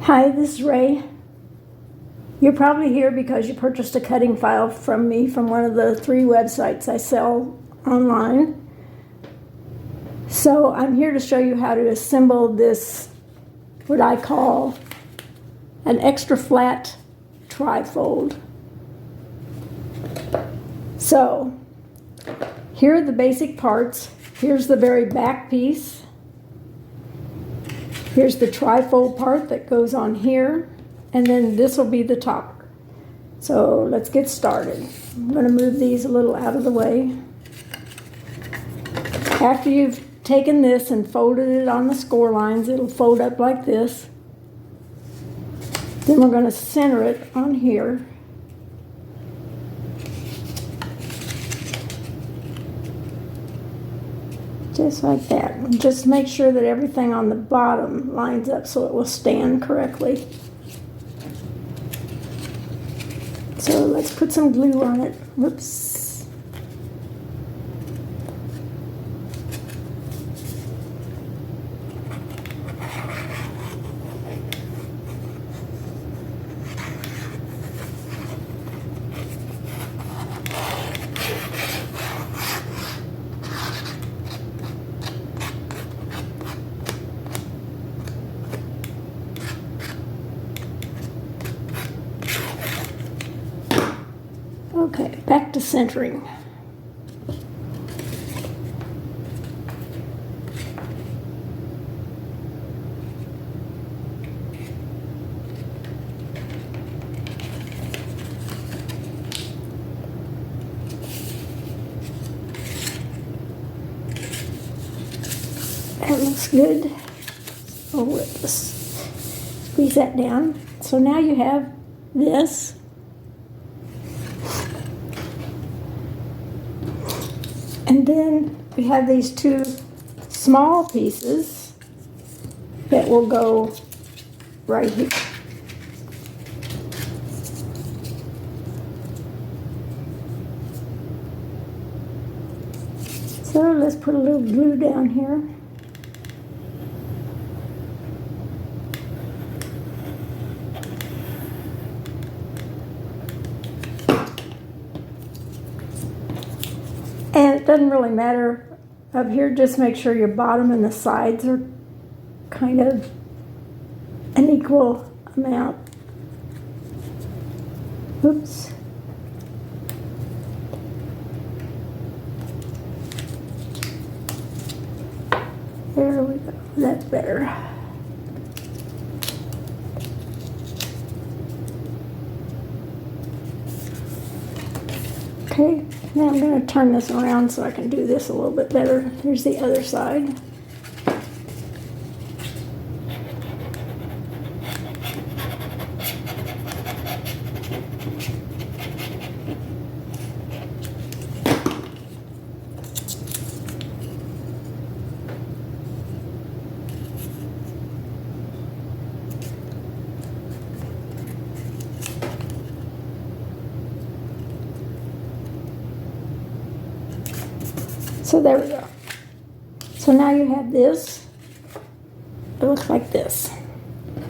Hi, this is Ray. You're probably here because you purchased a cutting file from me from one of the 3 websites I sell online. So I'm here to show you how to assemble this, what I call an extra flat trifold. So here are the basic parts. Here's the very back piece. Here's the trifold part that goes on here, and then this will be the topper. So let's get started. I'm going to move these a little out of the way. After you've taken this and folded it on the score lines, it'll fold up like this. Then we're going to center it on here. Just like that. And just make sure that everything on the bottom lines up so it will stand correctly. So let's put some glue on it. Whoops. Okay, back to centering. That looks good. Oh, let's squeeze that down. So now you have this. And then we have these 2 small pieces that will go right here. So let's put a little glue down here. And it doesn't really matter up here, just make sure your bottom and the sides are kind of an equal amount. Oops. There we go, that's better. Okay, now I'm going to turn this around so I can do this a little bit better. Here's the other side. So there we go. So now you have this. It looks like this.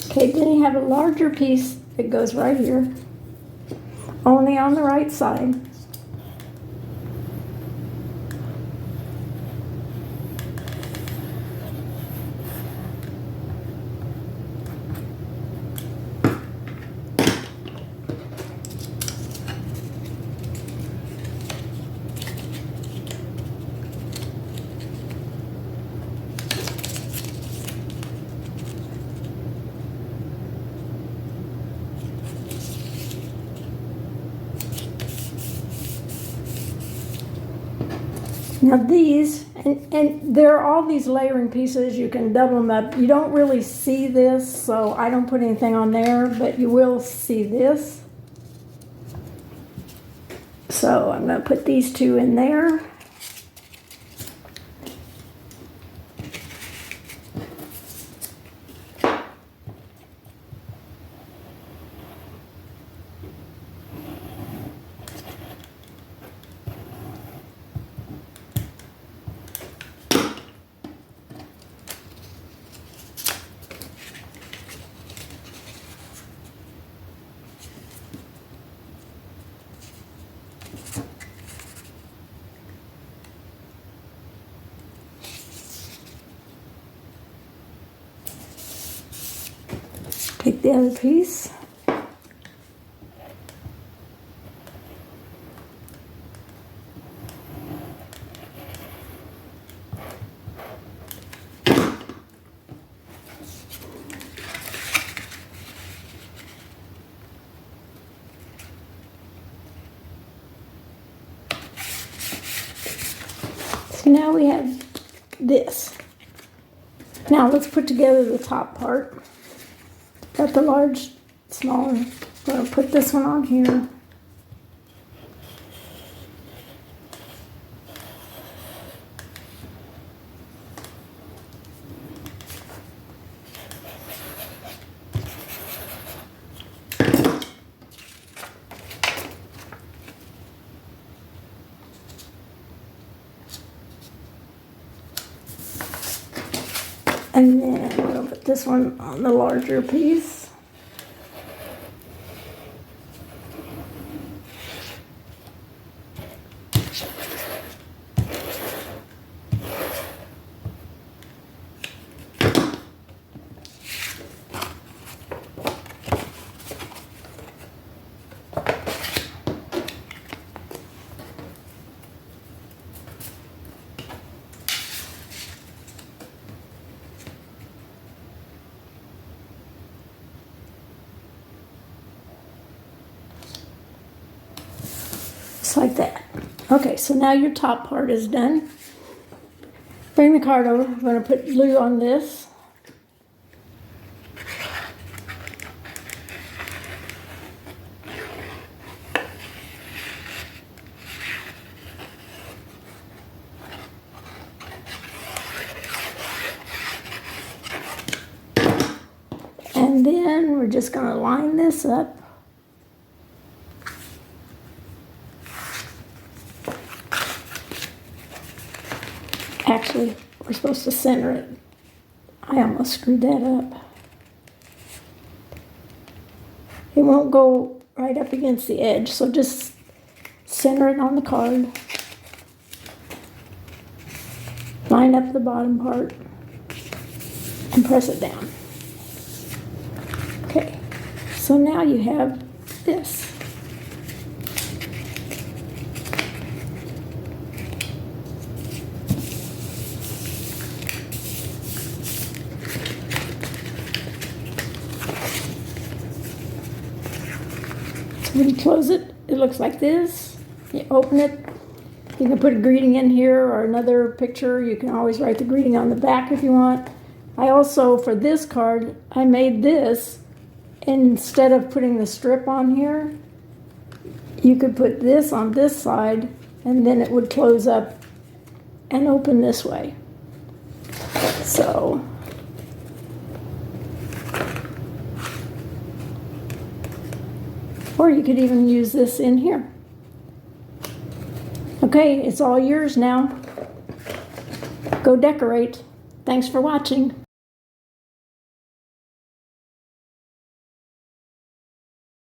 Okay, then you have a larger piece that goes right here, only on the right side. Now these, and there are all these layering pieces, you can double them up. You don't really see this, so I don't put anything on there, but you will see this. So I'm going to put these 2 in there. Take the other piece. So now we have this. Now let's put together the top part. Got the large, smaller. I'm going to put this one on here. And then I'm going to put this one on the larger piece. Just like that. Okay, so now your top part is done. Bring the card over. I'm going to put glue on this. And then we're just going to line this up. Actually, we're supposed to center it. I almost screwed that up. It won't go right up against the edge, so just center it on the card. Line up the bottom part and press it down. Okay, so now you have this. When you close it, it looks like this. You open it, you can put a greeting in here or another picture. You can always write the greeting on the back if you want. I also, for this card, I made this, and instead of putting the strip on here, you could put this on this side, and then it would close up and open this way. So, or you could even use this in here. Okay, it's all yours now. Go decorate. Thanks for watching.